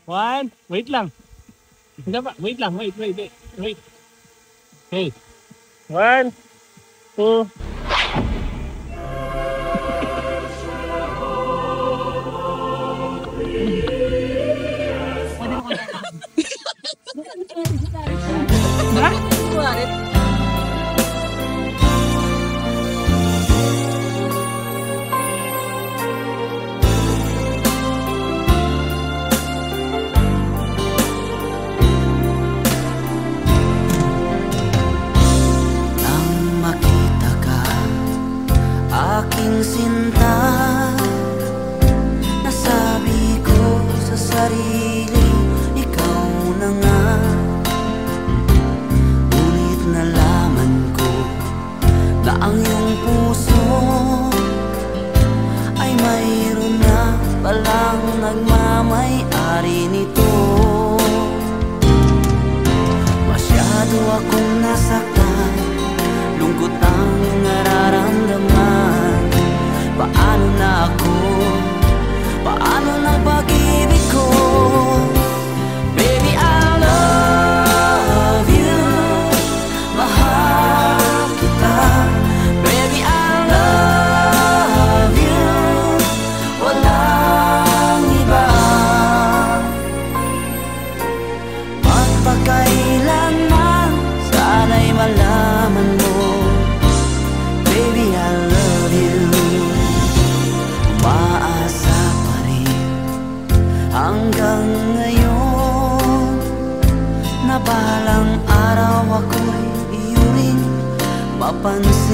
One. Wait lang. Hindi ba? Wait lang. Wait. Okay. One, two. Aking sinta, nasabi ko sa sarili, ikaw na nga. Ngunit nalaman ko na ang iyong puso ay mayroon na palang nagmamay-ari nito. Masyado akong nasaktan, lungkot ang nararamdaman. Paano na ako? Paano na pag-ibig ko? Baby, I love you. Mahal kita. Baby, I love you. Walang iba. Magpakailanman, sana'y malaman mo, baby, I love you. Umaasa pa rin hanggang ngayon na balang araw ako'y iyuring mapansin.